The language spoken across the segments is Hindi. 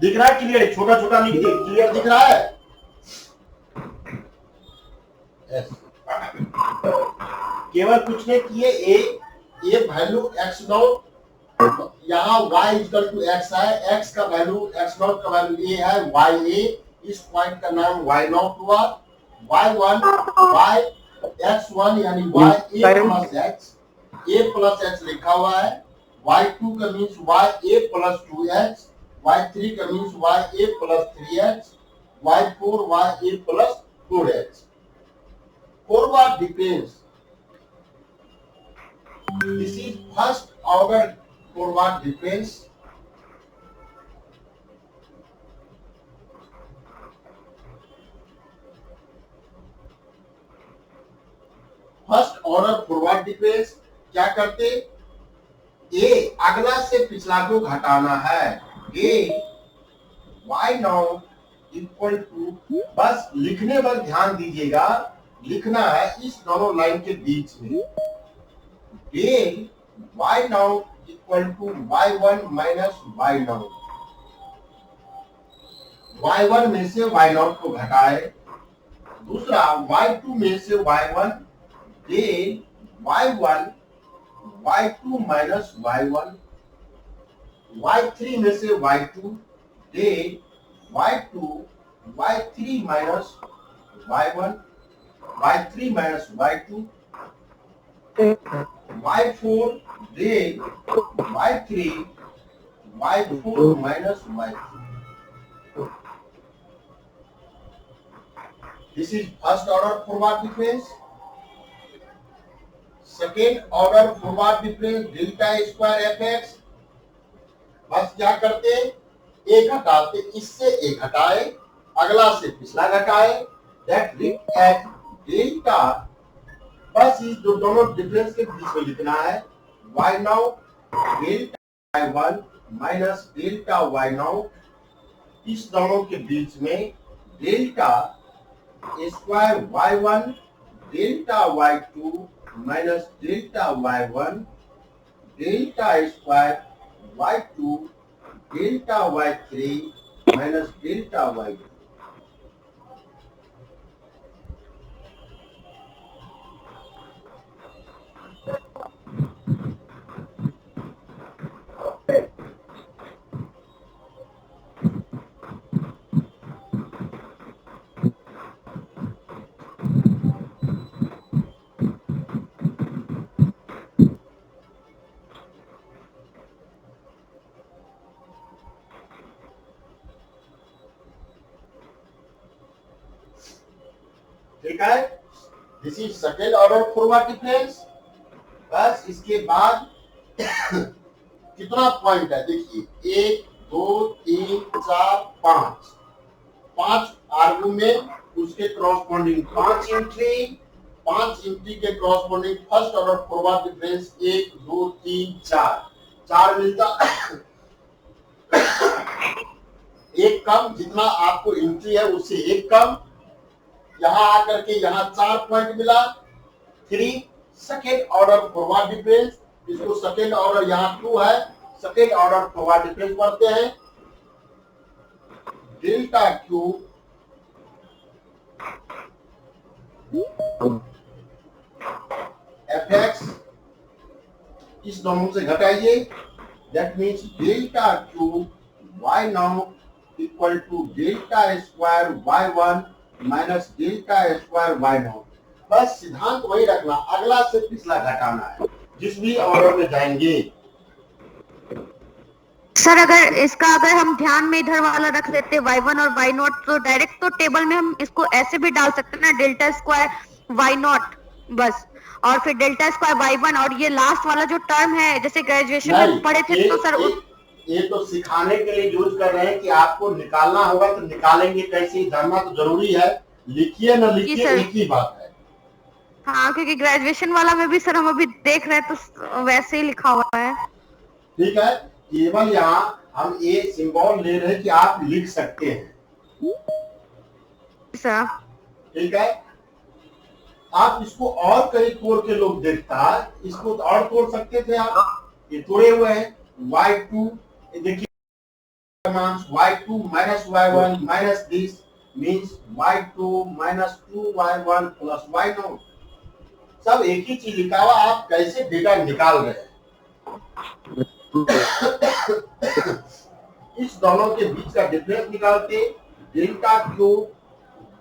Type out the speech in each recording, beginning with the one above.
दिख रहा है क्लियर? छोटा छोटा लिख दे, क्लियर दिख रहा है? yes. केवल कुछ नहीं किए, ए वैल्यू एक्स नॉट, यहाँ y इक्वल टू एक्स है, x का वैल्यू एक्स नॉट का वैल्यू ए है, y ए, इस पॉइंट का नाम y नॉट हुआ, y1 y x1 यानी y a plus x, a plus x लिखा हुआ है, y2 का means y a plus 2x, y3 का means y a plus 3x, y4 y a plus 4x. Forward difference. This is first order forward difference. First order forward difference क्या करते? ए अगला से पिछला को घटाना है, ए y नॉट इक्वल टू, बस लिखने पर ध्यान दीजिएगा, लिखना है इस दोनों लाइन के बीच में, del y not equal to y1 minus y not, y1 में से y नॉट को घटाए, दूसरा y2 में से y1, del y1 y2 minus y1, y3 में से y2, del y2 y3 minus y1, y3 minus y2, y4 del y3 y4 minus y3. This is first order forward difference. Second order forward difference delta square fx. बस क्या करते? ए घटाते, इससे ए घटाए, अगला से पिछला घटाए, that at डेल्टा, बस इस दोनों डिफरेंस के बीच में लिखना है, y not delta y1 minus delta y not, इस दोनों के बीच में delta square y1 delta y2 minus delta y1 delta square y2 delta y3 minus delta y2. ठीक है, this is second order forward difference. बस इसके बाद कितना पॉइंट है देखिए, 1 2 3 4 5, 5 आर्गुमेंट, उसके कॉरस्पॉन्डिंग 5 एंट्री, 5 एंट्री के corresponding first order forward difference 1 2 3 4 मिलता. एक कम, जितना आपको एंट्री है उससे एक कम, यहां आकर के यहां 4 पॉइंट मिला. 3 सेकेंड ऑर्डर फॉरवर्ड डिफरेंस, इसको सेकेंड ऑर्डर, यहां 2 है, सेकेंड ऑर्डर फॉरवर्ड डिफरेंस पढ़ते हैं, डेल्टा क्यू एफ एक्स, इस दोनों से घटाइए, that means delta Q y not equal to delta square y1 minus delta square y naught. बस सिद्धांत वही रखना, अगला से पिछला घटाना है जिस भी ऑर्डर में जाएंगे. सर अगर हम ध्यान में इधर वाला रख लेते y1 और y नॉट, तो डायरेक्ट तो टेबल में हम इसको ऐसे भी डाल सकते हैं ना, डेल्टा स्क्वायर y नॉट बस, और फिर डेल्टा स्क्वायर y1, और ये लास्ट वाला जो टर्म है जैसे ग्रेजुएशन में पढ़े थे, तो सर ये तो सिखाने के लिए यूज कर रहे हैं कि आपको निकालना होगा तो निकालेंगे कैसे, जानना तो जरूरी है, लिखिए ना लिखिए एक ही बात है. हाँ, क्योंकि ग्रेजुएशन वाला में भी सर हम अभी देख रहे हैं तो वैसे ही लिखा हुआ है. ठीक है, केवल यहाँ हम ये सिंबल ले रहे हैं कि आप लिख सकते हैं सर. ठीक है, आप इसको और कई तोड़ के लोग देखता, इसको और तोड़ सकते थे आप, ये तोड़े हुए हैं y2, देखिए commands y2 minus y1 minus this means y2 minus 2y1 plus y0. सब एक ही चीज लिखा हुआ, आप कैसे डेटा निकाल रहे हैं। इस दोनों के बीच का डिफरेंस निकालते, delta cube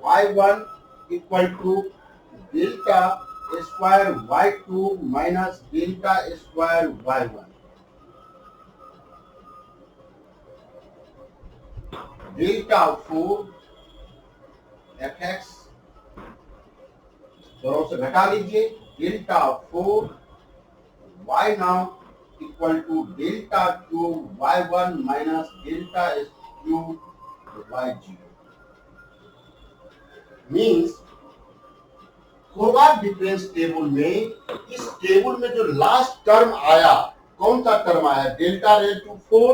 y1 equal to delta square y2 minus delta square y1। Delta 4 fx दोनों से घटा लीजिए, delta 4 y now equal to delta cube y1 minus delta cube y0 means forward difference table में, इस टेबल में जो लास्ट टर्म आया, कौन सा टर्म आया, डेल्टा रेल टू 4,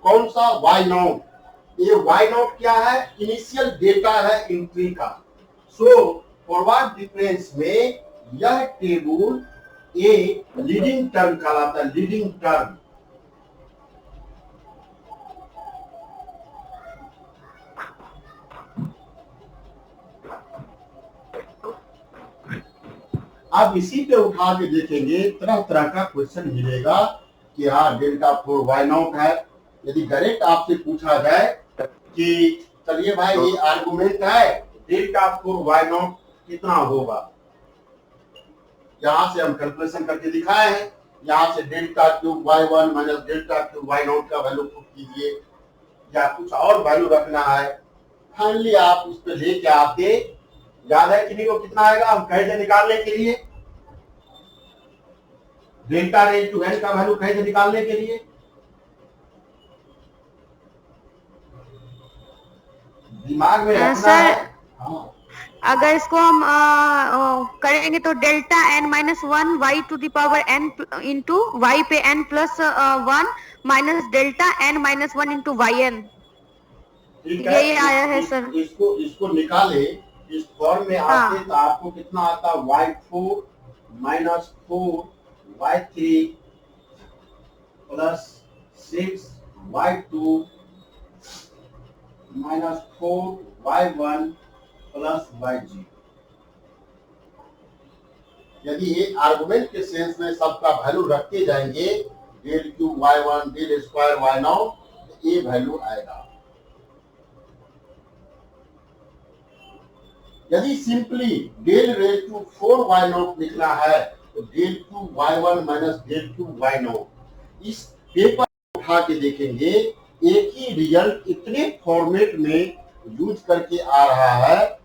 कौन सा y0। ये y0 क्या है, इनिशियल डेटा है एंट्री का। सो फॉरवर्ड डिफरेंस में यह टेबल ए लीडिंग टर्म कहलाता है, लीडिंग टर्म। अब इसी पे उठा के देखेंगे, तरह तरह का क्वेश्चन मिलेगा कि हाँ डेल्टा 4 y0 है। यदि डायरेक्ट आपसे पूछा जाए कि चलिए भाई ये आर्गुमेंट है, डेल्टा 4 y0 कितना होगा, यहां से हम कैलकुलेशन करके दिखाए हैं। यहां से delta cube y1 minus delta cube y0 का वैल्यू पुट कीजिए, या कुछ और वैल्यू रखना है, फाइनली आप उस पर लेके आते। याद है किन्हीं को कितना आएगा, हम कहे थे निकालने के लिए, डेल्टा रेल टू एन का वैल्यू कहे थे निकालने के लिए, दिमाग में रखना है। हाँ। अगर इसको हम करेंगे तो delta n minus 1 y to the power n into y पे n plus 1 minus delta n minus 1 into y n, ये आया है सर। इसको निकाले, इस फॉर्म में आते तो आपको कितना आता, y4 minus 4 y3 plus 6 y2 minus 4 y1 plus y0। यदि ये आर्गुमेंट के सेंस में सबका वैल्यू रखते जाएंगे, del cube y1 del square y0, ये वैल्यू आएगा। यदि simply del rail to 4 y0 लिखना है तो del cube y1 minus del cube y0, इस पेपर उठा के देखेंगे, एक ही रिजल्ट इतने फॉर्मेट में यूज करके आ रहा है,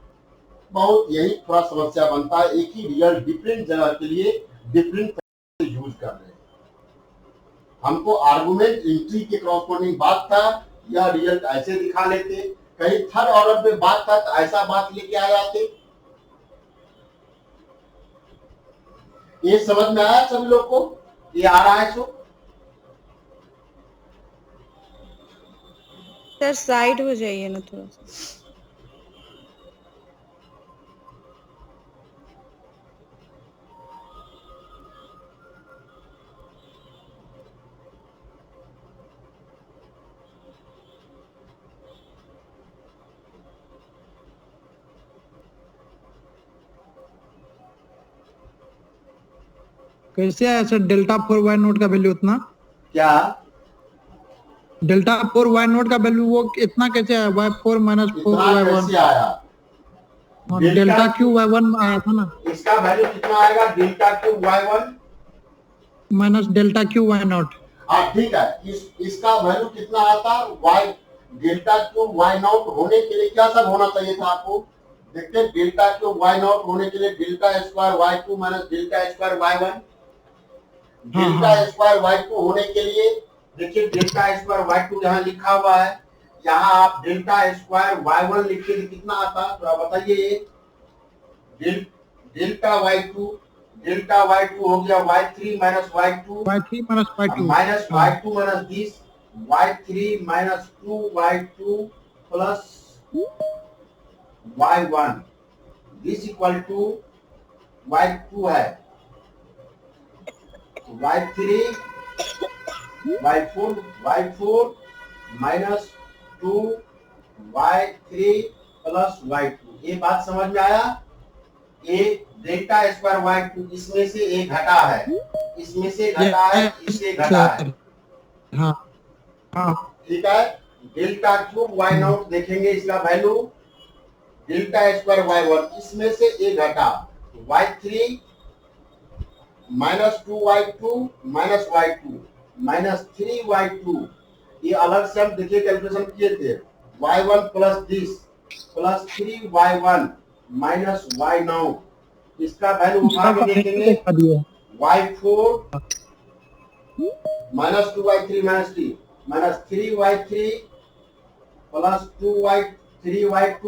बहुत यही थोड़ा समस्या बनता है। एक ही रिजल्ट डिफरेंट जगह के लिए डिफरेंट यूज कर रहे हैं। हमको आर्गुमेंट एंट्री के क्रॉसपोंडिंग बात था, यह रिजल्ट ऐसे दिखा लेते, कहीं थर्ड ऑर्डर पे बात था तो ऐसा बात लेके आ जाते। ये समझ में आया सभी लोग को, ये आ रहा है सर साइड हो जाइए ना थोड़ा सा। कैसे आया सर डेल्टा 4 y0 का वैल्यू इतना, क्या डेल्टा 4 y0 का वैल्यू वो इतना कैसे आया, y4 माइनस 4 y1 कैसे आया, और डेल्टा क्यू y1 आया था ना, इसका वैल्यू कितना आएगा, delta cube y1 minus delta Q y0। हाँ ठीक है, इसका वैल्यू कितना आता, y डेल्टा क्यूब y0 होने के लिए क्या सब होना चाहिए था आपको, देखते हैं डेल्टा क्यूब y0 होने के लिए delta square y2 minus delta square y1, delta square y2 होने के लिए देखिए डेल्टा स्क्वायर y2 यहाँ लिखा हुआ है, यहाँ आप डेल्टा स्क्वायर y1 लिखते तो कितना आता, तो बताइए। डेल्टा y2 हो गया y3 minus y2 minus y2 minus this y3 minus 2y2 plus y1 this equal to y2 है, y3 y4 minus two y3 plus y2। ये बात समझ में आया? ये डेल्टा स्क्वायर y2 इसमें से एक घटा है, इसमें से घटा है, इससे घटा है। हाँ हाँ ठीक है। डेल्टा क्यूब वाई नॉट देखेंगे, इसका वैल्यू डेल्टा स्क्वायर y1 इसमें से एक घटा y3 minus 2y2 minus y2 minus 3y2। ये अलग से हम देखिए कैलकुलेशन किए थे। y1 plus this plus 3y1 minus y0, इसका वैल्यू उठा के देखेंगे y4 minus 2y3 minus 3 minus 3y3 plus 3y2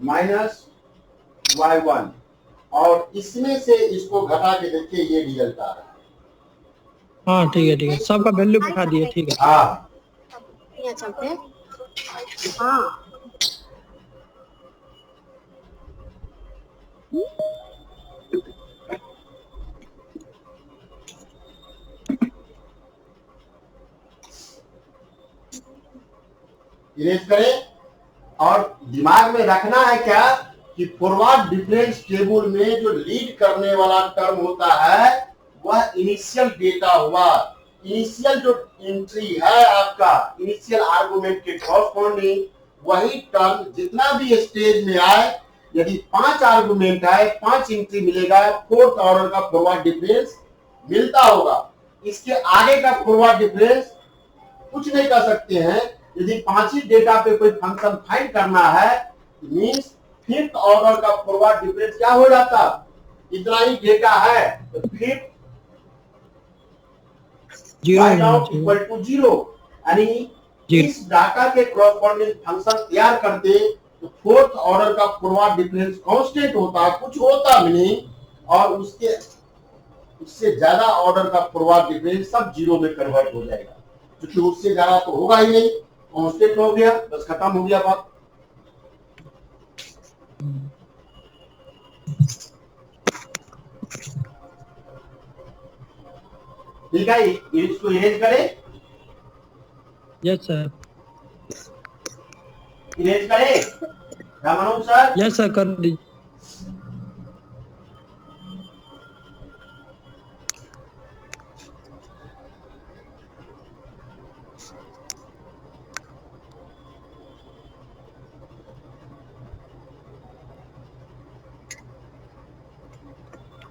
minus y1, और इसमें से इसको घटा के देखिए ये रिजल्ट आ रहा है। हाँ ठीक है, सबका वैल्यू बढ़ा दिए। ठीक है, हाँ चलते हाँ इरेज करें। और दिमाग में रखना है क्या कि फॉरवर्ड डिफरेंस टेबल में जो लीड करने वाला टर्म होता है वह इनिशियल डेटा हुआ। इनिशियल जो एंट्री है आपका इनिशियल आर्गुमेंट के कॉरस्पॉन्डिंग वही टर्म जितना भी स्टेज में आए, यदि 5 आर्गुमेंट है 5 एंट्री मिलेगा, 4th ऑर्डर का फॉरवर्ड डिफरेंस मिलता होगा। इसके आगे का फॉरवर्ड डिफरेंस कुछ नहीं कर सकते हैं। यदि 5 ही डेटा पे कोई फंक्शन फाइंड करना है मींस 5th ऑर्डर का फॉरवर्ड डिफरेंस क्या हो जाता, इतना ही डेटा है तो 5th इक्वल टू 0, यानी इस डाटा के कॉरस्पॉन्डिंग फंक्शन तैयार करते तो 4th ऑर्डर का फॉरवर्ड डिफरेंस कांस्टेंट होता, कुछ होता भी नहीं, और उससे ज्यादा ऑर्डर का फॉरवर्ड डिफरेंस सब 0 में कन्वर्ट हो जाएगा, क्योंकि उससे ज्यादा तो होगा ही नहीं, कांस्टेंट हो गया, बस खत्म हो गया बात। ठीक है, इसको इरेज करें। यस सर, इरेज करें रामानुज सर। यस सर, कर दीजिए।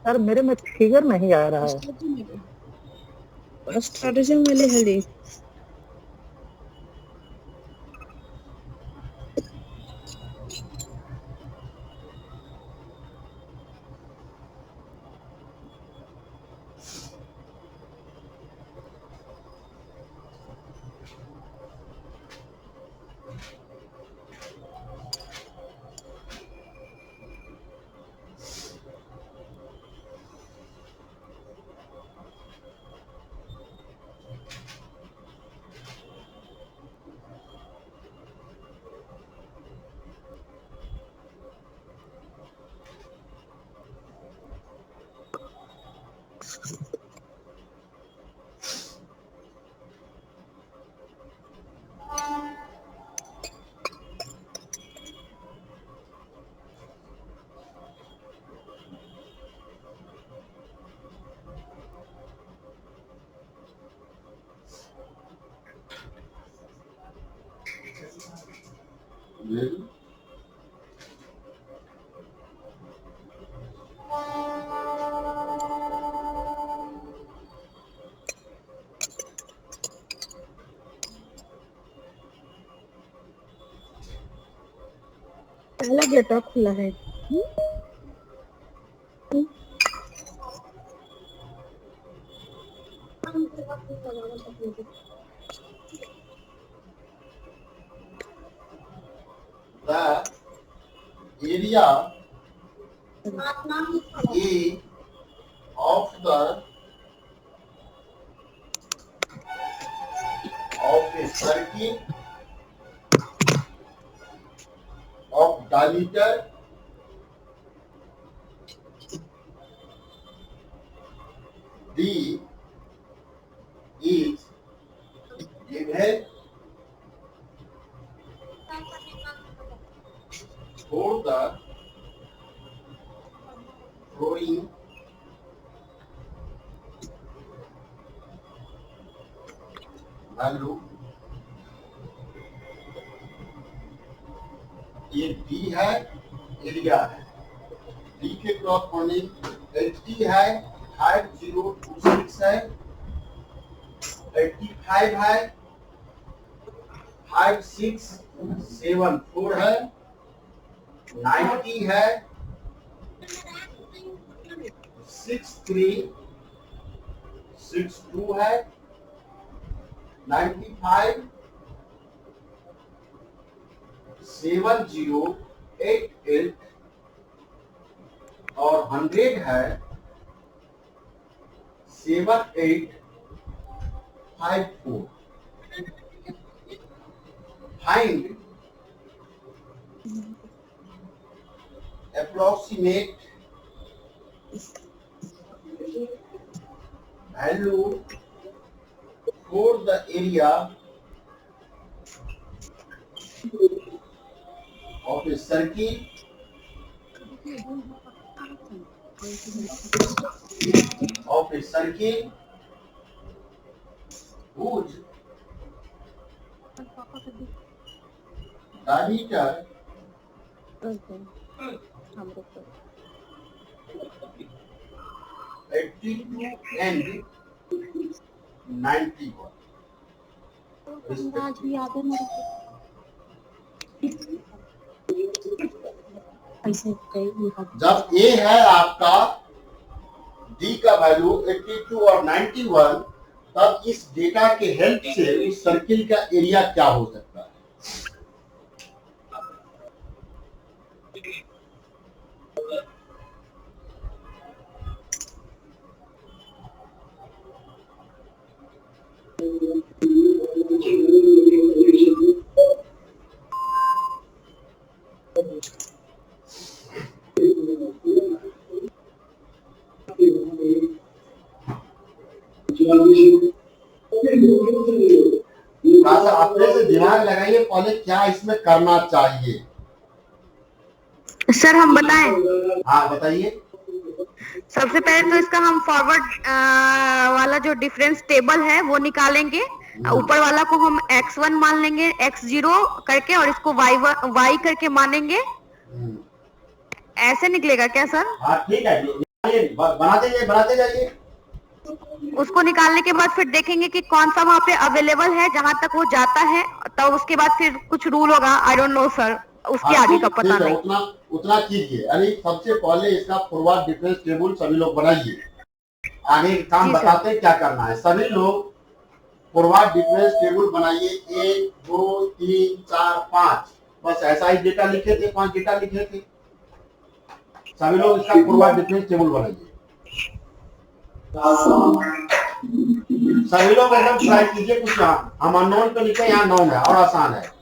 सर मेरे में फिगर नहीं आ रहा है। स्ट्रैटेजी मिली हेल्दी पहला डेटा खुला है। The area A of a circle of diameter D is given for the flooring value, ये D है, एरिया है, D के क्रॉसपोंडिंग HD है, 5026 है, 85 है, 5674 है, 90 है, 6362 है, 95 7088 और 100 है 7854. Find approximate value for the area of a circle whose diameter हम 82 and 91. आज भी याद है मेरे को ऐसे कई जब A है आपका D का वैल्यू 82 और 91, तब इस डेटा के हेल्प से इस सर्किल का एरिया क्या हो सकता है? अपने से दिमाग लगाइए, पहले क्या इसमें करना चाहिए। सर हम बताएं? हाँ बताइए। सबसे पहले तो इसका हम फॉरवर्ड वाला जो डिफरेंस टेबल है वो निकालेंगे। ऊपर वाला को हम x1 मान लेंगे, x0 करके, और इसको y करके मानेंगे। ऐसे निकलेगा क्या सर? हाँ ठीक है, बनाते जाइए। उसको निकालने के बाद फिर देखेंगे कि कौन सा वहाँ पे अवेलेबल है, जहाँ तक वो जाता है, तो उसके बाद फिर कुछ रूल होगा। आई डोंट नो सर, उसके आगे का पता नहीं। उतना कीजिए। अरे सबसे पहले इसका फॉरवर्ड डिफरेंस टेबल सभी लोग बनाइए। आगे काम बताते हैं क्या करना है। सभी लोग फॉरवर्ड डिफरेंस टेबल बनाइए। 1 2 3 4 5, बस ऐसा ही डेटा लिखे थे, 5 डेटा लिखे थे। सभी लोग इसका फॉरवर्ड डिफरेंस टेबल बनाइए। सभी लोग एकदम ट्राई कीजिए। कुछ हम अननोन पे लिखे, यहाँ नोन है और आसान है।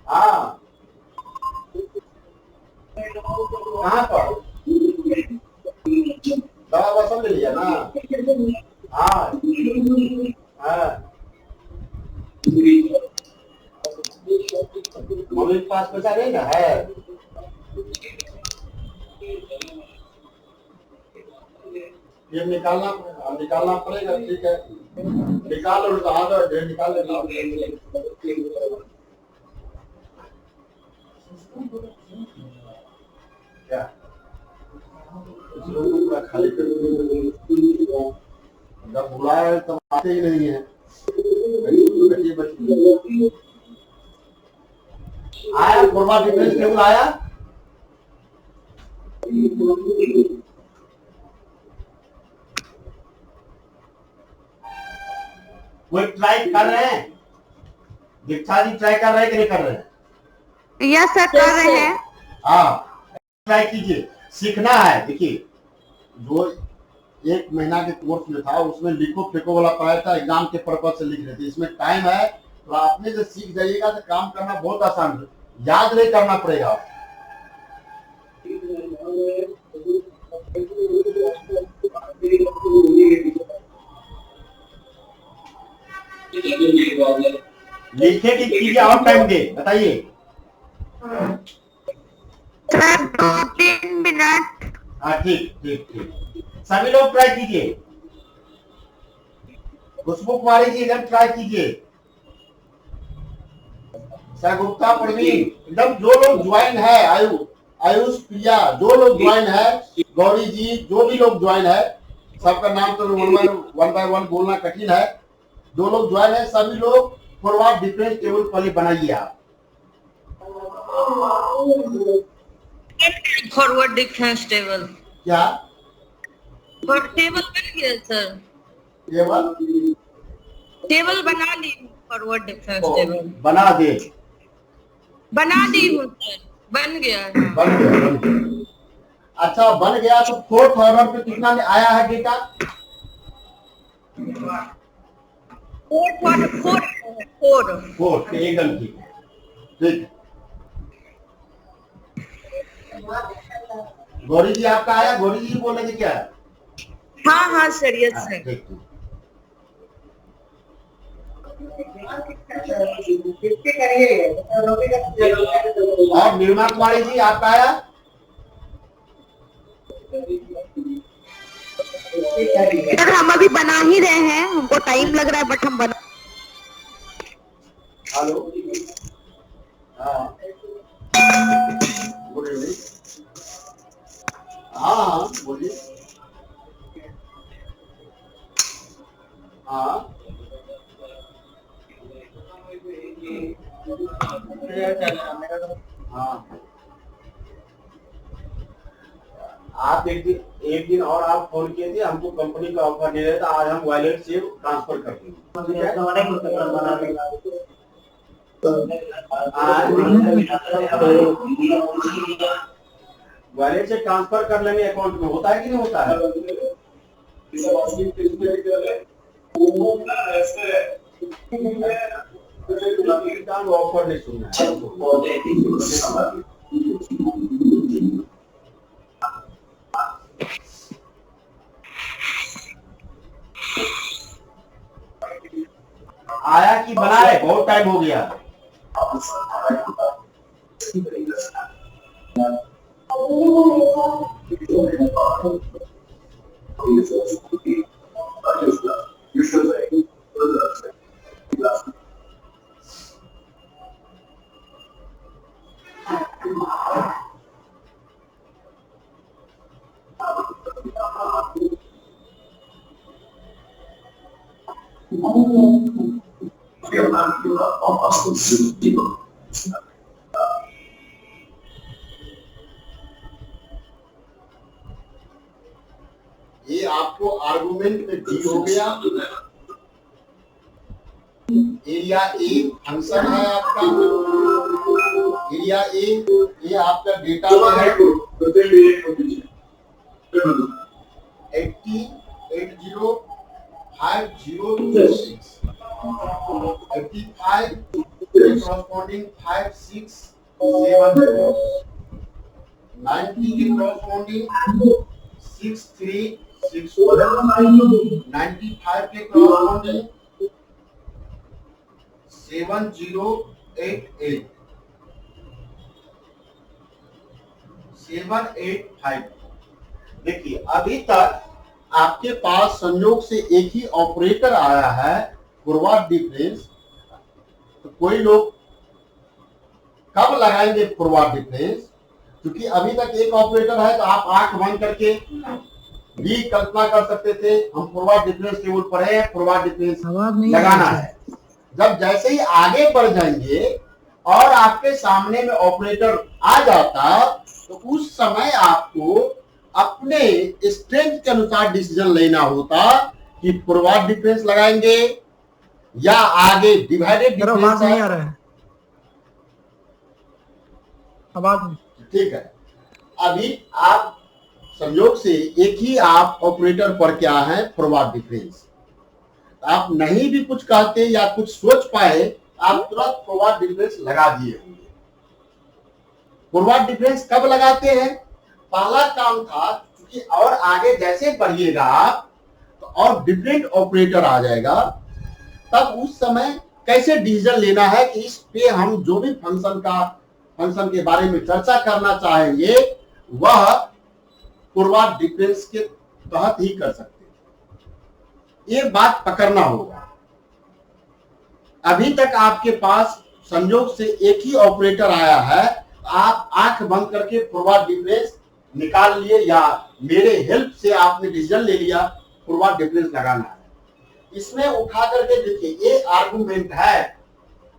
हाँ कहाँ पर दवा वसम ले लिया ना? हाँ मम्मी के पास पैसा नहीं ना है? ये निकालना पड़ेगा। ठीक है, निकाल लो। ढेर निकाल लेना। क्या पूरा खाली कर, जब बुलाया तब आते ही नहीं है। आया फॉरवर्ड डिफरेंस टेबल आया? कोई ट्राई कर रहे हैं? दीक्षा जी ट्राई कर रहे हैं कि नहीं कर रहे हैं? यस सर, कर रहे हैं। हाँ ट्राई कीजिए, सीखना है। देखिए जो 1 महीना के कोर्स में था उसमें लिखो फेंको वाला पढ़ाया था, एग्जाम के पर्पज से लिख रहे थे। इसमें टाइम है तो आपने से सीख जाइएगा तो काम करना बहुत आसान है, याद नहीं करना पड़ेगा। लिखे की कीजिए और टाइम दे बताइए। Sir 2-3 minute. हाँ ठीक ठीक ठीक, सभी लोग ट्राई कीजिए। खुशबू कुमारी जी एकदम ट्राई कीजिए, सर गुप्ता परवीन एकदम, जो लोग ज्वाइन है, आयुष प्रिया, जो लोग ज्वाइन है, गौरी जी, जो भी लोग ज्वाइन है, सबका नाम तो वन बाय वन बोलना कठिन है। जो लोग ज्वाइन है सभी लोग फॉरवर्ड डिफरेंस टेबल पहले बनाइए आप। फॉरवर्ड डिफरेंस टेबल क्या टेबल बन गया सर? टेबल टेबल बना ली, फॉरवर्ड डिफरेंस टेबल बना दे, बना दी हूँ सर, बन गया है। बन गया बन गया। अच्छा बन गया तो 4th ऑर्डर पे कितना में आया है डेटा? 4 एकदम ठीक है, ठीक। गौरी जी आपका आया? गौरी जी बोल रहे थे क्या? हाँ हाँ सर, यस हाँ, सर। ठीक ठीक। और निर्मा कुमारी जी आपका आया? सर हम अभी बना ही रहे हैं, हमको टाइम लग रहा है बट हम बना। हेलो, हाँ गुड इवनिंग। हाँ बोलिए। हाँ हाँ, आप एक दिन और आप फोन किए थे, हमको कंपनी का ऑफर दे रहे थे, आज हम वॉलेट से ट्रांसफर कर देंगे। वॉलेट से ट्रांसफर कर लेंगे अकाउंट में, होता है कि नहीं होता है? ऑफर नहीं सुनना है। आया कि बनाए? बहुत टाइम हो गया। ये आपको आर्गुमेंट में डी हो गया। एरिया ए फंक्शन है आपका, एरिया ए ये आपका डेटा में है 805026 85 corresponding 5670 90 के corresponding 6361 95 के corresponding 7088 785। देखिए अभी तक आपके पास संयोग से एक ही ऑपरेटर आया है फॉरवर्ड डिफरेंस, तो कोई लोग कब लगाएंगे फॉरवर्ड डिफरेंस? क्योंकि अभी तक एक ऑपरेटर है तो आप आंख बंद करके भी कल्पना कर सकते थे हम फॉरवर्ड डिफरेंस टेबल पढ़े हैं, फॉरवर्ड डिफरेंस लगाना है। जब जैसे ही आगे बढ़ जाएंगे और आपके सामने में ऑपरेटर आ जाता तो उस समय आपको अपने स्ट्रेंथ के अनुसार डिसीजन लेना होता कि फॉरवर्ड डिफरेंस लगाएंगे या आगे डिवाइडेड डिफरेंस। आवाज नहीं आ रहा है, आवाज नहीं। ठीक है। अभी आप संयोग से एक ही आप ऑपरेटर पर क्या है, फॉरवर्ड डिफरेंस। आप नहीं भी कुछ कहते या कुछ सोच पाए, आप तुरंत फॉरवर्ड डिफरेंस लगा दिए होंगे। फॉरवर्ड डिफरेंस कब लगाते हैं? पहला काम था क्योंकि और आगे जैसे बढ़िएगा आप तो और डिफरेंट ऑपरेटर आ जाएगा, तब उस समय कैसे डिसीजन लेना है कि इस पे हम जो भी फंक्शन के बारे में चर्चा करना चाहेंगे वह फॉरवर्ड डिफरेंस के तहत ही कर सकते हैं। ये बात पकड़ना होगा। अभी तक आपके पास संयोग से एक ही ऑपरेटर आया है, आप आंख बंद करके फॉरवर्ड डिफरेंस निकाल लिए या मेरे हेल्प से आपने डिसीजन ले लिया फॉरवर्ड डिफरेंस लगाना है। इसमें उठा करके देखिए, ये आर्गुमेंट है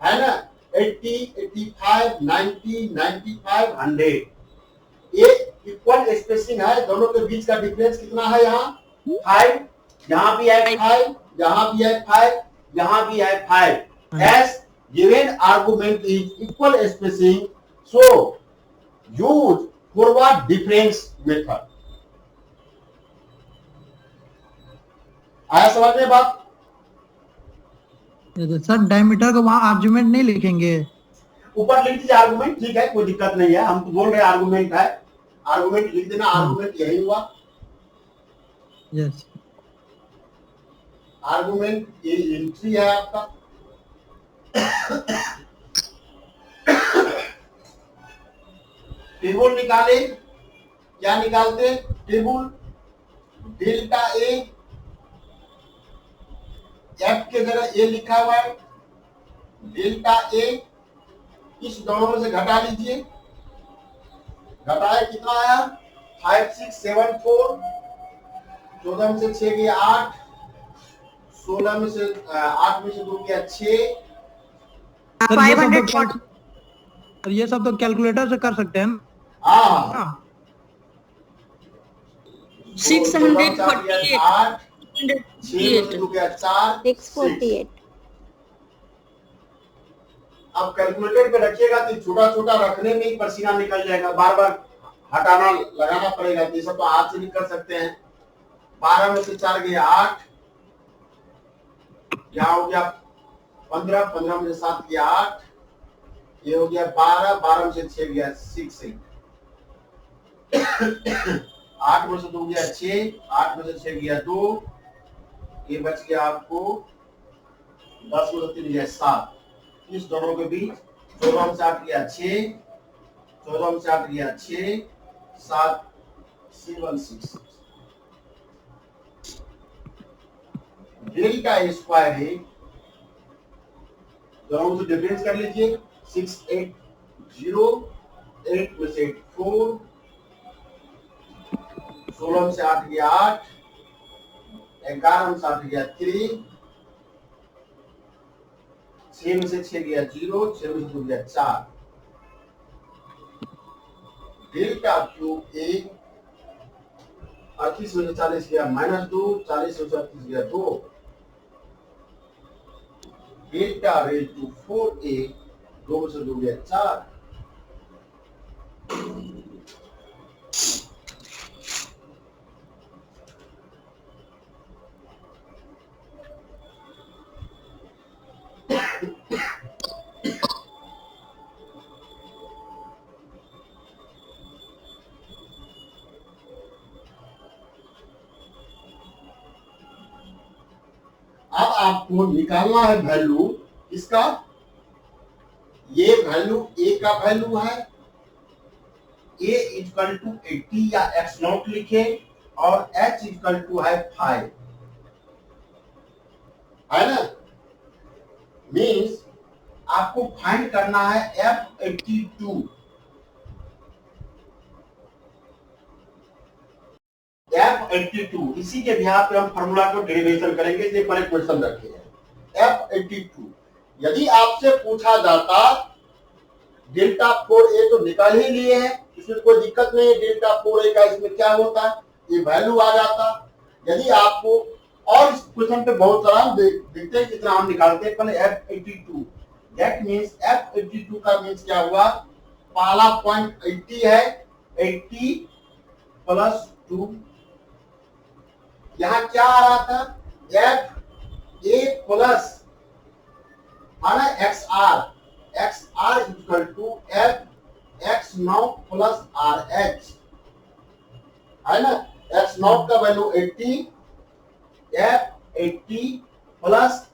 ना, 80, 85, 90, 95, 100। ये इक्वल स्पेसिंग है, दोनों के बीच का डिफरेंस कितना है? यहाँ 5, यहाँ भी है 5, यहाँ भी है 5, यहाँ भी है 5। S given argument is equal spacing, so use forward difference method. आया समझ में बात? सर डायमीटर को वहाँ आर्गुमेंट नहीं लिखेंगे? ऊपर लिख दीजिए आर्गुमेंट, ठीक है, कोई दिक्कत नहीं है। हम तो बोल रहे हैं आर्गुमेंट है, आर्गुमेंट लिख देना। आर्गुमेंट यही हुआ, यस। आर्गुमेंट ये एंट्री है आपका। टेबल निकाले, क्या निकालते? टेबल डेल्टा ए, एफ के जगह ए लिखा हुआ है, डेल्टा ए इस दोनों में से घटा लीजिए। घटाए कितना आया? 5, 6, 7, 4। 14 में से 6 गया 8, 16 में से 8 में से 2 गया 6। 540। ये सब तो कैलकुलेटर से कर सकते हैं। हाँ, 648 8, 6 में से 2 गया 4, 648। अब कैलकुलेटर पे रखिएगा तो छोटा छोटा रखने में ही पसीना निकल जाएगा, बार बार हटाना लगाना पड़ेगा। ये सब तो हाथ से भी कर सकते हैं। 12 में से 4 गया 8, यहाँ हो गया 15, 15 में से 7 गया 8, ये हो गया 12, 12 में से 6 गया 6, 8 में से 2 गया 6, 8 में से 6 गया 2, ये बच गया आपको 10 में से 3 गया 7। इस दोनों के बीच 14 में से 8 गया 6, 14 में से 8 गया 6, 7, 7, 6। डेल्टा स्क्वायर है, दोनों से डिफरेंस कर लीजिए। 6, 8, 0, 8 में से 8 4, 16 में से 8 गया 8, 11 में से 8 गया 3, 6 में से 6 गया 0, 6 में से 2 गया 4। डेल्टा क्यूब 1, 38 में से 40 गया -2, 40 में से 38 गया 2। डेल्टा रेज टू 4a, 2 में से 2 गया 4। अब आपको निकालना है वैल्यू इसका। ये वैल्यू ए का वैल्यू है, ए इक्वल टू 80 या x0 लिखे, और h इक्वल टू है 5, है ना। मीन्स आपको फाइंड करना है F82। F82 इसी के बिहार पे हम फार्मूला को डेरिवेशन करेंगे, इसलिए पहले क्वेश्चन रखिए F82। यदि आपसे पूछा जाता डेल्टा 4a तो निकाल ही लिए हैं, इसमें कोई दिक्कत नहीं है, डेल्टा 4a का इसमें क्या होता है, ये वैल्यू आ जाता। यदि आपको और इस क्वेश्चन पे बहुत सारा देखते हैं कितना हम निकालते हैं। पहले F82, दैट मींस F82 का मींस क्या हुआ, पहला पॉइंट 80 है, 80 प्लस 2, यहां क्या आ रहा था, एफ ए प्लस है ना x r equal to f x not plus r h, है ना। एक्स नॉट का value 80, f 80 plus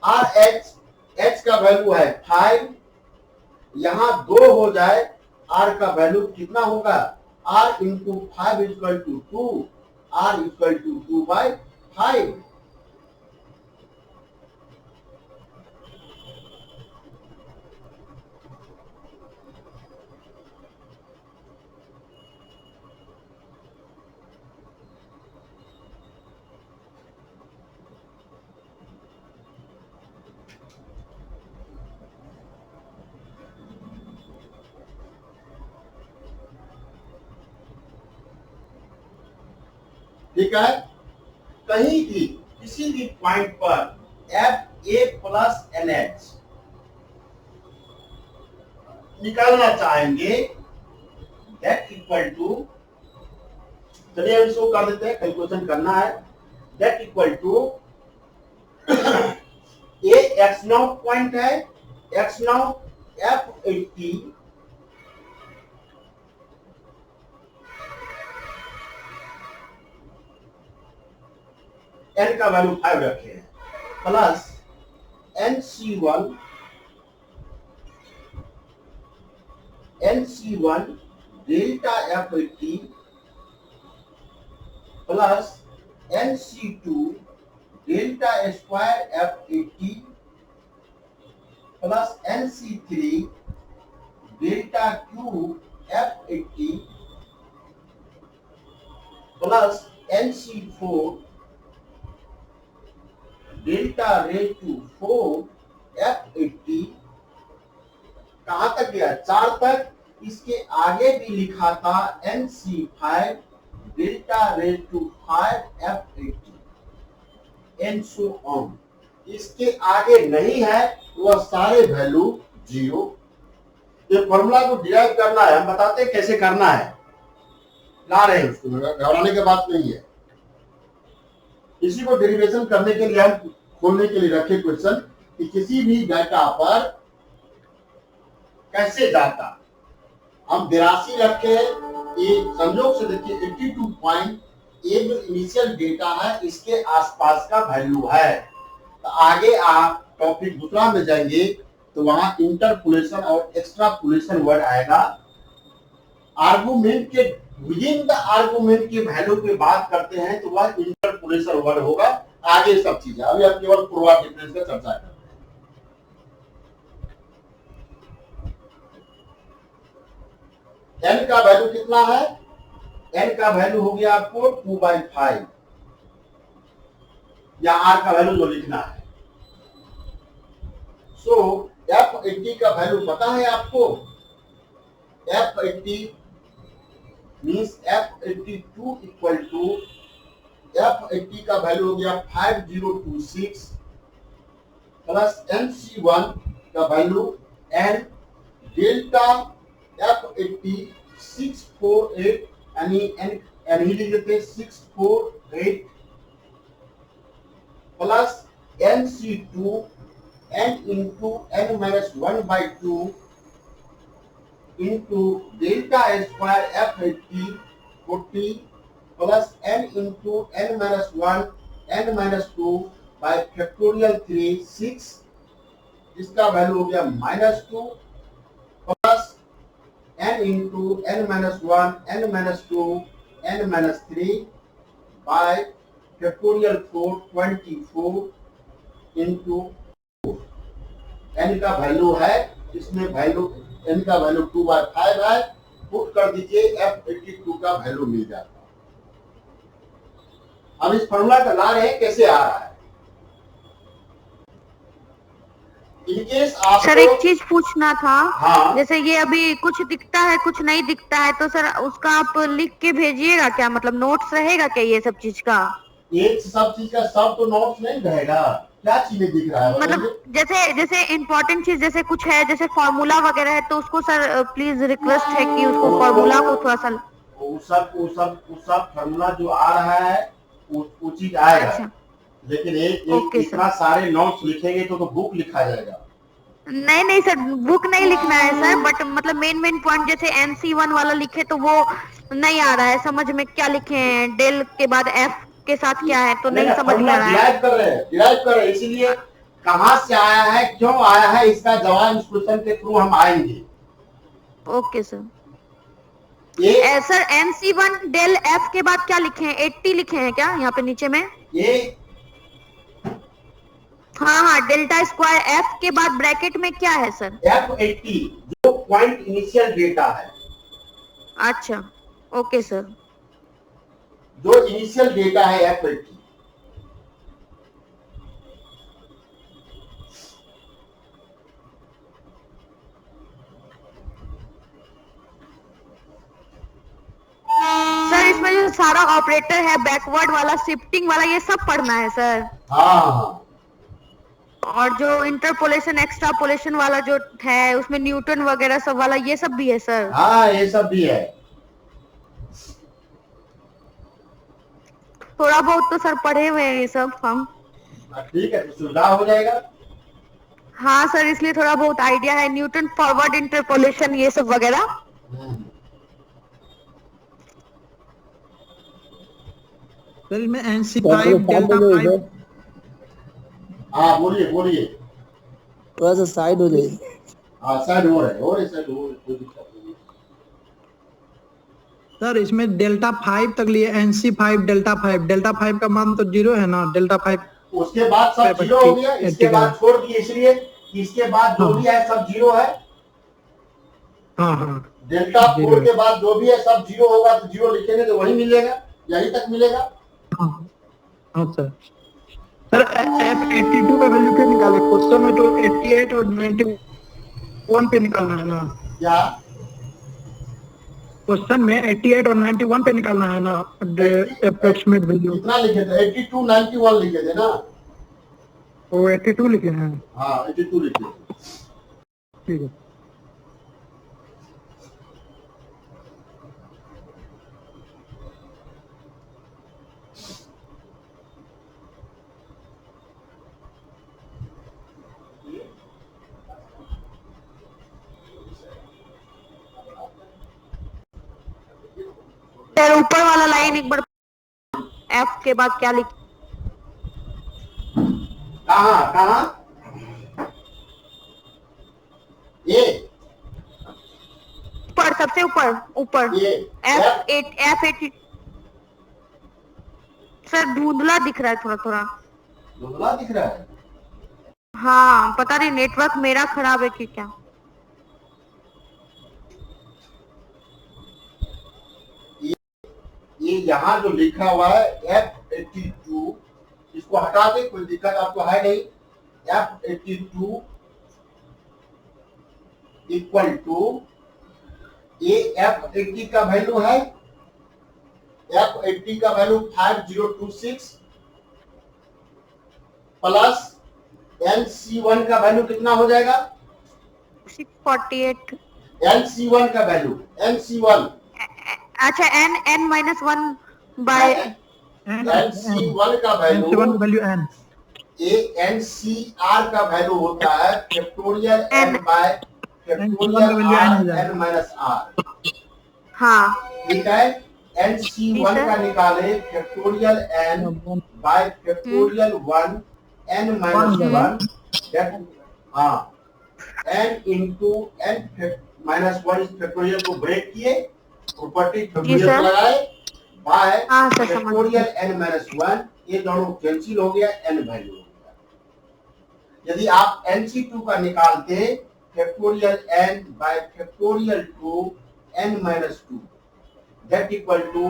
r h का वैल्यू है 5, यहां 2 हो जाए, आर का वैल्यू कितना होगा, r into 5 equal to 2, r equal to 2/5। ठीक है, कहीं भी किसी भी पॉइंट पर एफ ए प्लस एन एच निकालना चाहेंगे, दैट इक्वल टू, चलिए हम इसको कर देते हैं, कैलकुलेशन करना है, that equal to a x not point है, एक्स नॉट एफ 80 एन का वैल्यू 5 रखे हैं, plus NC1 delta F80 plus NC2 delta square F80 plus NC3 delta cube F80 plus NC4 delta raise to 4 F80, कहां तक गया, 4 तक। इसके आगे भी लिखा था NC5 delta raise to 5 F80 and so on. इसके आगे नहीं है, वह सारे वैल्यू 0। ये फॉर्मूला को डिराइव करना है, हम बताते हैं कैसे करना है, ला रहे हैं उसको, घबराने की बात नहीं है। इसी को डेरिवेशन करने के लिए हम खोलने के लिए रखे क्वेश्चन कि किसी भी डाटा पर कैसे जाता। हम 82 रखे, ये संयोग से देखिए 82 पॉइंट ये जो इनिशियल डेटा है इसके आसपास का वैल्यू है। तो आगे आप टॉपिक दूसरा में जाएंगे तो वहां इंटरपोलेशन और एक्स्ट्रापोलेशन वर्ड आएगा। आर्गुमेंट के विदिन द आर्गुमेंट के वैल्यू पे बात करते हैं तो वह इंटरपोलेशन वर्ड होगा। आगे सब चीजें, अभी हम केवल फॉरवर्ड डिफरेंस का चर्चा करते हैं। n का वैल्यू कितना है, n का वैल्यू हो गया आपको 2/5, या r का वैल्यू जो लिखना है। सो F80 का वैल्यू पता है आपको, F80 means F82 equal to, F80 का वैल्यू हो गया 5026 प्लस NC1 का वैल्यू n डेल्टा F80 648, यानी n ही लिख देते 648 plus NC2 n into n-1/2 into delta square F80 40 plus n into n-1 n-2 bye factorial 3 6, इसका वैल्यू हो गया -2 plus n into n-1 n-2 n-3 bye factorial 4 24 into n का वैल्यू है, इसमें वैल्यू n का वैल्यू 2/5 है, पुट कर दीजिए F82 का वैल्यू मिल जाता है। अब इस फॉर्मूला का ला रहे हैं कैसे आ रहा है। इनकेस आप सर एक चीज पूछना था, हाँ। जैसे ये अभी कुछ दिखता है कुछ नहीं दिखता है, तो सर उसका आप लिख के भेजिएगा क्या, मतलब नोट्स रहेगा क्या ये सब चीज का? एक सब चीज का सब तो नोट्स नहीं रहेगा, क्या चीजें दिख रहा है मतलब बताइए? जैसे जैसे इम्पोर्टेंट चीज जैसे कुछ है, जैसे फॉर्मूला वगैरह है, तो उसको सर प्लीज रिक्वेस्ट है कि उसको फॉर्मूला को थोड़ा सा। वो सब फार्मूला जो आ रहा है वो चीज आएगा। अच्छा, लेकिन एक ओके सर। इतना सारे नोट्स लिखेंगे तो बुक लिखा जाएगा। नहीं नहीं सर, बुक नहीं लिखना है सर, बट मतलब मेन मेन पॉइंट जैसे NC1 वाला लिखे तो वो नहीं आ रहा है समझ में, क्या लिखे हैं डेल के बाद एफ के साथ क्या है, तो नहीं समझ में फार्मूला आ रहा है। डिराइव कर रहे हैं, डिराइव कर रहे हैं, इसीलिए कहाँ से आया है, क्यों आया है, इसका जवाब इस क्वेश्चन के थ्रू हम आएंगे। Okay sir. ये सर NC1 डेल एफ के बाद क्या लिखे हैं, 80 लिखे हैं क्या यहाँ पे नीचे में? ये हाँ हाँ, डेल्टा स्क्वायर एफ के बाद ब्रैकेट में क्या है सर? F80 जो पॉइंट इनिशियल डेटा है, अच्छा, ओके सर। जो इनिशियल डेटा है F80। सर इसमें जो सारा ऑपरेटर है, बैकवर्ड वाला, शिफ्टिंग वाला, ये सब पढ़ना है सर। हाँ और जो इंटरपोलेशन एक्सट्रापोलेशन वाला जो है उसमें न्यूटन वगैरह सब वाला, ये सब भी है सर। हाँ, ये सब भी है। थोड़ा बहुत तो सर पढ़े हुए हैं ये सब हम। ठीक है, तो सुविधा हो जाएगा। हाँ सर, इसलिए थोड़ा बहुत आइडिया है, न्यूटन फॉरवर्ड इंटरपोलेशन ये सब वगैरह। सर इसमें NC5 डेल्टा 5। हाँ बोलिए बोलिए। थोड़ा सा साइड हो जाइए। हाँ साइड हो रहे, हो रहे, साइड हो रहे, कोई दिक्कत नहीं। सर इसमें डेल्टा 5 तक लिए, NC5 डेल्टा 5 का मान तो 0 है ना, डेल्टा 5। उसके बाद सब जीरो हो गया, इसके बाद छोड़ दिए इसलिए कि इसके बाद जो भी है सब जीरो है। हाँ हाँ, डेल्टा 4 के बाद जो भी है सब जीरो होगा, तो जीरो लिखेंगे तो वही मिलेगा, यही तक मिलेगा। हाँ हाँ सर। सर F82 का वैल्यू क्या निकाले? क्वेश्चन में तो 88 और 91 पे निकालना है ना। क्या क्वेश्चन में 88 और 91 पे निकालना है ना अप्रोक्सीमेट वैल्यू। कितना लिखे थे? 82 91 लिखे थे ना। वो 82 लिखे हैं। हाँ 82 लिखे थे। ठीक है। सर ऊपर वाला लाइन एक बार, एफ के बाद क्या लिख? कहाँ कहाँ? ये ऊपर, सबसे ऊपर ऊपर ये F80। सर धुंधला दिख रहा है थोड़ा थोड़ा। धुंधला दिख रहा है। हाँ पता नहीं नेटवर्क मेरा खराब है कि क्या। ये यहाँ जो लिखा हुआ है F82, इसको हटा दे, कोई दिक्कत आपको है नहीं। F82 इक्वल टू, ये F80 का वैल्यू है, F80 का वैल्यू 5026 प्लस NC1 का वैल्यू कितना हो जाएगा? 648। NC1 का वैल्यू, NC1 अच्छा n-1 बाय NC1 का वैल्यू n। ये NCR का वैल्यू होता है factorial n bye factorial r n minus r। हाँ ठीक है, NC1 का निकाले factorial n bye factorial 1 n minus 1, हाँ n into n minus 1 factorial को ब्रेक किए, प्रॉपर्टी फैक्टोरियल लगाए, बाय फैक्टोरियल n माइनस 1, ये दोनों कैंसिल हो गया, n वैल्यू हो गया। यदि आप NC2 का निकालते factorial n bye factorial 2 n minus 2, that equal two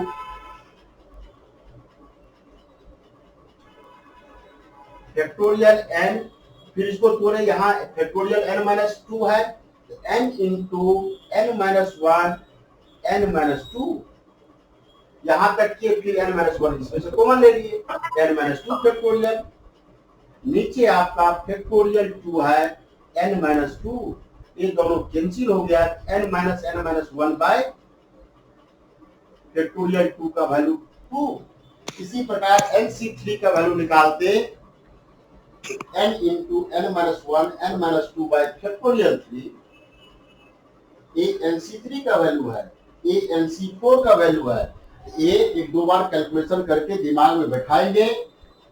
factorial n, फिर इसको तोड़े, यहाँ फैक्टोरियल n माइनस 2 है, n into n minus 1 n minus 2, यहां तक कि फिर n-1 इसमें से कॉमन ले लिए, n-2 फैक्टोरियल, नीचे आपका फैक्टोरियल 2 है n-2, ये दोनों कैंसिल हो गया, n-1 बाय फैक्टोरियल 2 का वैल्यू 2। इसी प्रकार nc3 का वैल्यू निकालते n into n-1 n-2 bye factorial 3, ये nc3 का वैल्यू है, ये nc4 का वैल्यू है। ये एक दो बार कैलकुलेशन करके दिमाग में बैठाएंगे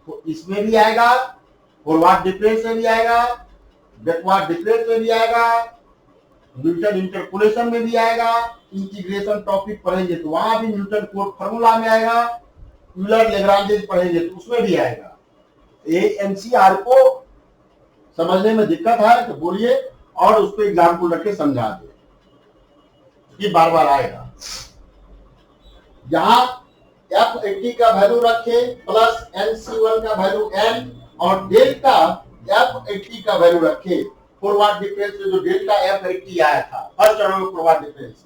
तो इसमें भी आएगा, फॉरवर्ड डिफरेंस में भी आएगा, बैकवर्ड डिफरेंस में भी आएगा, न्यूटन इंटरपोलेशन में भी आएगा, इंटीग्रेशन टॉपिक पढ़ेंगे तो वहां भी न्यूटन कोट फार्मूला में आएगा, यूलर लेग्रांज पढ़ेंगे तो उसमें भी आएगा। ये एनसीआर को समझने में दिक्कत है तो बोलिए और उस पर एग्जाम्पल रख के समझा दे, ये बार बार आएगा। यहाँ F80 का वैल्यू रखे प्लस NC1 का वैल्यू n और डेल्टा F80 का वैल्यू रखे, फॉरवर्ड डिफरेंस में जो डेल्टा F80 आया था हर चरण में फॉरवर्ड डिफरेंस,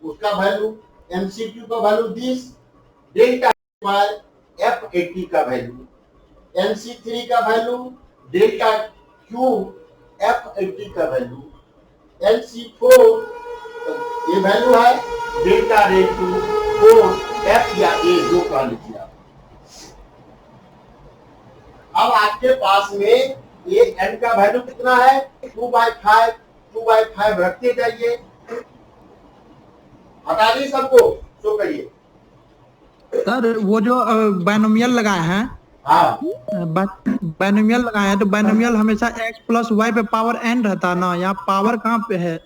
उसका वैल्यू, MC2 का वैल्यू 20, डेल्टा F80 का वैल्यू, NC3 का वैल्यू, डेल्टा Q F80 का वैल्यू, NC4 ये वैल्यू है, डेल्टा रेटू 4 F या A जो कह लीजिए आप। अब आपके पास में ये n का वैल्यू कितना है, 2/5 रखते जाइए, हटा दी सबको, तो करिए। सर वो जो बायनोमियल लगाए हैं, हाँ बायनोमियल लगाए हैं तो बायनोमियल हमेशा x प्लस वाई पे पावर n रहता है ना, यहाँ पावर कहाँ पे है,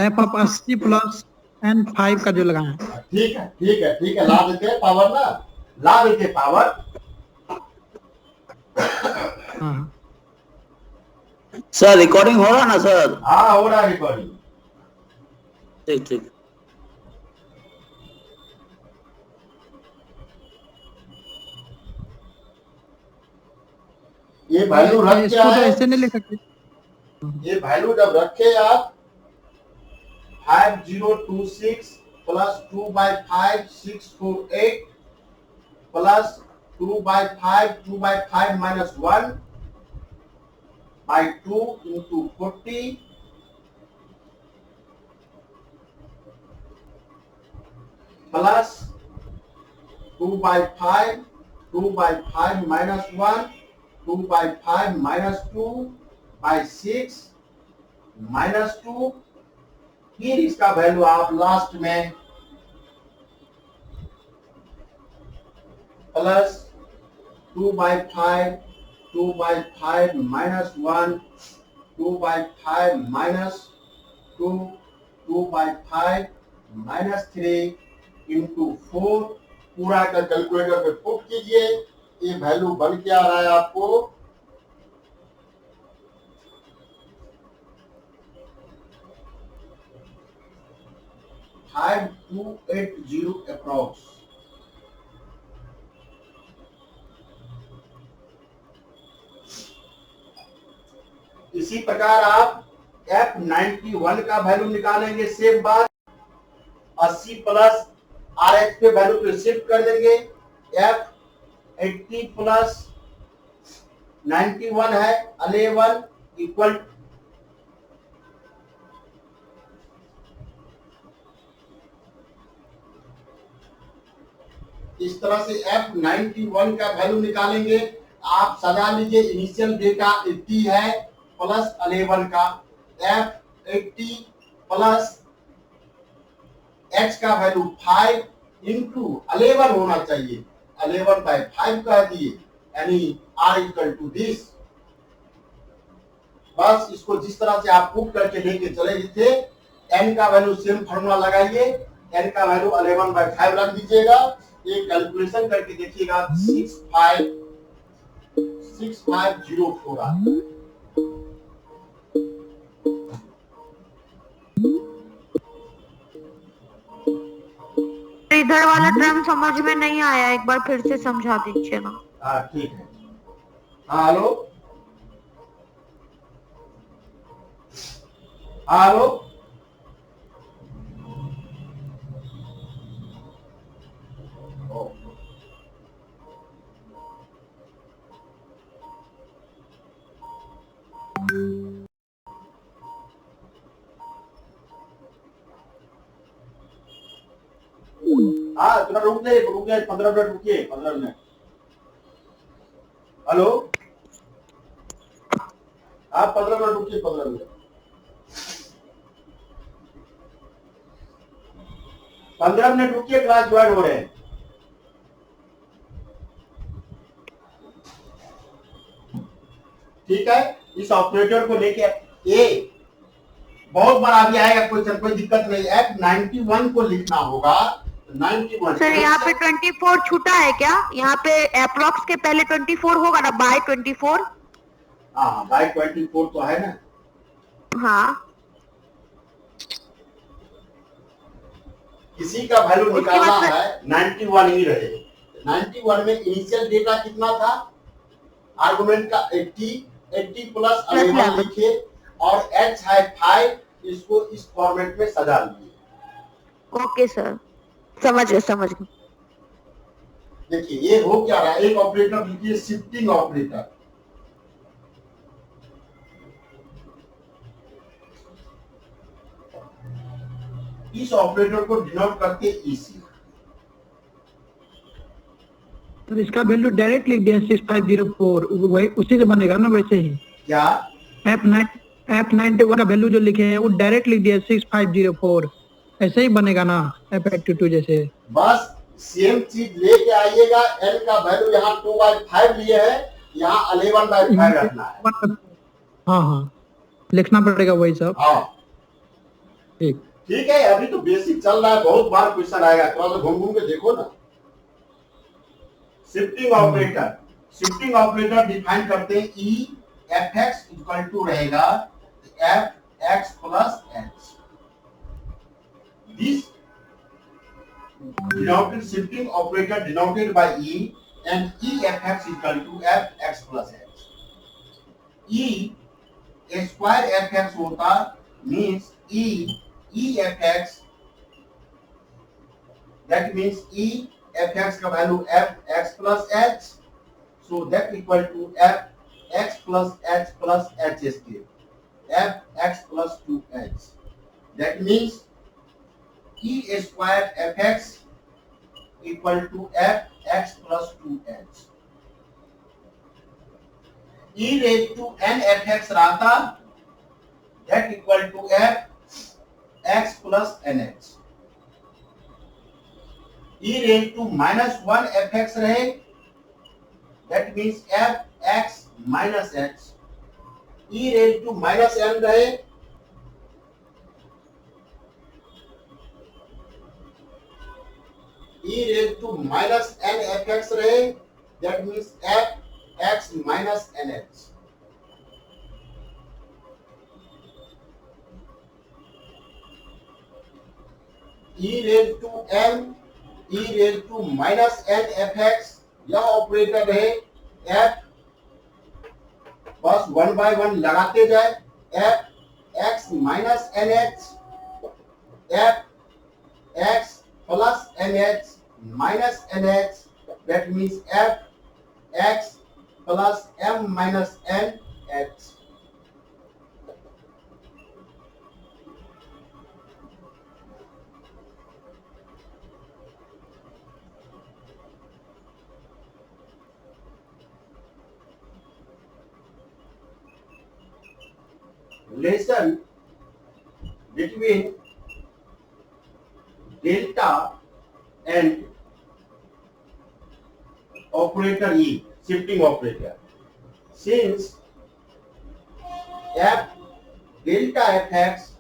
f80 प्लस n5 का जो लगाए हैं। ठीक है ला देते हैं पावर ना, ला देते पावर। हाँ सर रिकॉर्डिंग हो रहा ना सर? हाँ हो रहा है रिकॉर्डिंग। ठीक ठीक। ये वैल्यू रख इसको क्या तो है, ऐसे नहीं लिख सकते। ये वैल्यू जब रखे आप 5026 plus 2/5 648 plus 2/5 minus 1 by 2 into 40 plus 2/5 minus 1 2/5 minus 2 by 6 minus 2, फिर इसका वैल्यू आप लास्ट में plus 2/5 minus 1 2/5 minus 2 2/5 minus 3 into 4, पूरा का कैलकुलेटर पे पुट कीजिए, ये वैल्यू बन के आ रहा है आपको 5280 अप्रॉक्स। इसी प्रकार आप F91 का वैल्यू निकालेंगे, सेम बात 80 प्लस RH पे वैल्यू पे शिफ्ट कर देंगे, F80 प्लस 91 है 11 इक्वल इस तरह से F91 का वैल्यू निकालेंगे। आप सजा लीजिए, इनिशियल डेटा 80 है प्लस 11 का, F80 प्लस H का वैल्यू 5 इंटू 11 होना चाहिए, 11/5 कह दिए, यानी R इक्वल टू दिस। बस इसको जिस तरह से आप पुट करके लेके चले थे, n का वैल्यू सेम फॉर्मूला लगाइए, n का वैल्यू 11/5 रख दीजिएगा, ये कैलकुलेशन करके देखिएगा 6504 आता है। इधर वाला टर्म समझ में नहीं आया, एक बार फिर से समझा दीजिए ना। हाँ ठीक है। हाँ हेलो, हेलो, हाँ थोड़ा रुक जाए 15 मिनट रुकिए 15 मिनट। हेलो हाँ 15 मिनट रुकिए 15 मिनट 15 मिनट रुकिए, क्लास ज्वाइन हो रहे हैं। ठीक है, इस ऑपरेटर को लेके ए बहुत बार अभी आएगा क्वेश्चन, कोई दिक्कत नहीं। F91 को लिखना होगा 91। सर यहाँ पे 24 छूटा है क्या? यहाँ पे अप्रोक्स के पहले 24 होगा ना, बाय 24? हाँ बाय 24 तो है ना। हाँ किसी का वैल्यू उसके निकालना बाद है 91 ही रहे। 91 में इनिशियल डेटा कितना था, आर्गुमेंट का 80 प्लस 11 लिखे और h है 5, इसको इस फॉर्मेट में सजा लिए। ओके सर, समझ गए। देखिए ये हो क्या रहा है, एक ऑपरेटर लिखिए शिफ्टिंग ऑपरेटर। इस ऑपरेटर को डिनोट करते ईसी। तो इसका वैल्यू डायरेक्ट लिख दिया 6504, वही उसी से बनेगा ना वैसे ही। क्या F91 का वैल्यू जो लिखे हैं वो डायरेक्ट लिख दिया 6504, ऐसे ही बनेगा ना F82 जैसे। बस सेम चीज लेके आइएगा। n का वैल्यू यहाँ 2/5 लिए है, यहाँ 11/5 रखना है। हाँ लिखना पड़ेगा वही सब। हाँ ठीक है, अभी तो बेसिक चल रहा है, बहुत बार क्वेश्चन आएगा, थोड़ा सा घूम के देखो ना। शिफ्टिंग ऑपरेटर डिफाइन करते हैं E F X equal to रहेगा F X plus H. This denoted shifting operator denoted by E and EFX equal to FX plus H. E square FX होता means EFX, that means EFX का value FX plus H, so that equal to FX plus H plus H square, FX plus 2H. That means E square fx equal to fx plus 2h. E raised to n fx रहता, that equal to fx plus nh. E raised to -1 fx रहे, that means fx minus h. E raised to -n रहे, E raised to -n fx रहे, that means fx minus nh. E raised to n, E raised to -n fx, यह ऑपरेटर रहे f, बस 1 by 1 लगाते जाए, fx minus nh, fx plus nh minus nh, that means fx plus m minus nh. Relation between delta and operator E, shifting operator. Since f delta fx,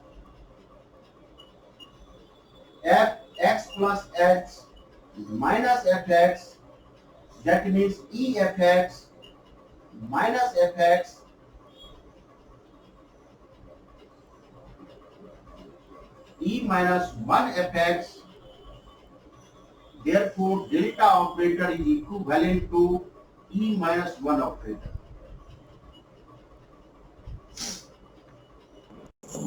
fx plus h minus fx, that means E fx minus fx, E minus 1 fx, therefore delta operator is equivalent to E minus 1 operator.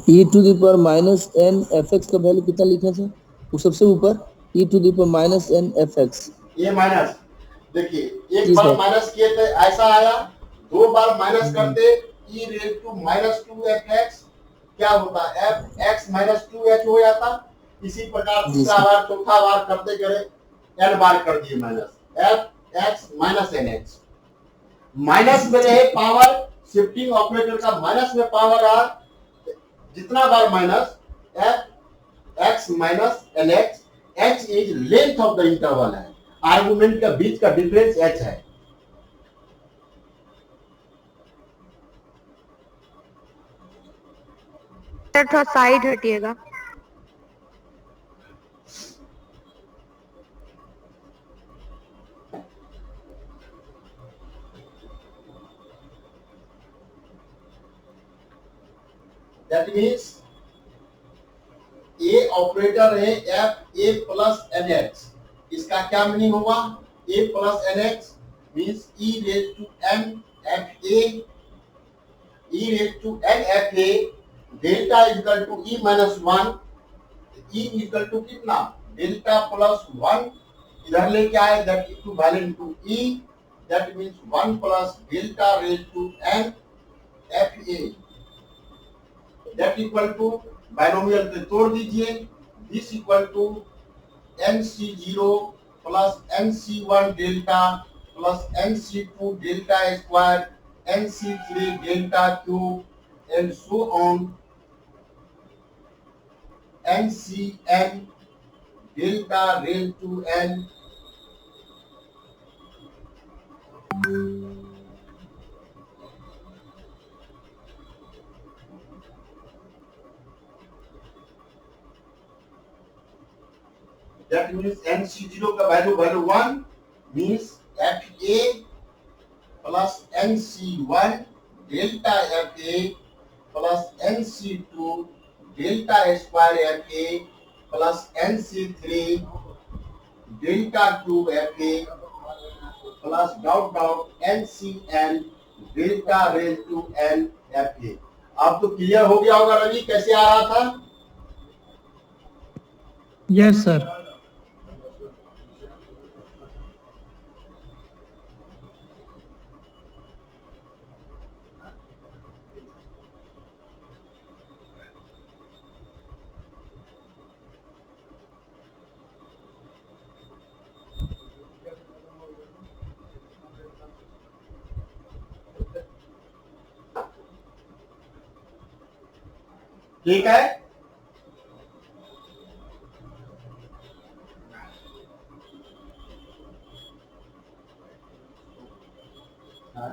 e to the power minus n fx का वैल्यू कितना लिखा था वो सबसे ऊपर, e to the power minus n fx। ये माइनस, देखिए एक बार माइनस किए थे ऐसा आया, 2 बार माइनस करते e रेज टू -2 fx, क्या होता है fx minus 2h हो जाता। इसी प्रकार तीसरा बार चौथा बार करते गए एन बार कर दिए minus F X minus N X. Minus में रहे पावर, शिफ्टिंग ऑपरेटर का माइनस में पावर आ, जितना बार minus F X minus N X, H is length of the interval है, आर्गुमेंट के बीच का डिफरेंस एच है। सर थोड़ा साइड हटिएगा। That means ए ऑपरेटर है एफ ए प्लस एन एक्स, इसका क्या मीनिंग होगा? A plus N X means E raise to n f a, e raise to n f a, delta equal to e minus one, e equal to कितना? डेल्टा प्लस वन, इधर लेके आए that equivalent to e, that means one plus delta raise to n f a, that equal to binomial पे तोड़ दीजिए, this equal to nc0 plus nc1 delta plus nc2 delta square nc3 delta cube and so on ncn delta raise to n। That means nc0 का value 1 means fa plus nc1 delta fa plus nc2 delta square fa plus nc3 delta cube fa plus dot dot ncn delta raised to n fa। अब तो क्लियर हो गया होगा रवि कैसे आ रहा था? Yes sir. ठीक है।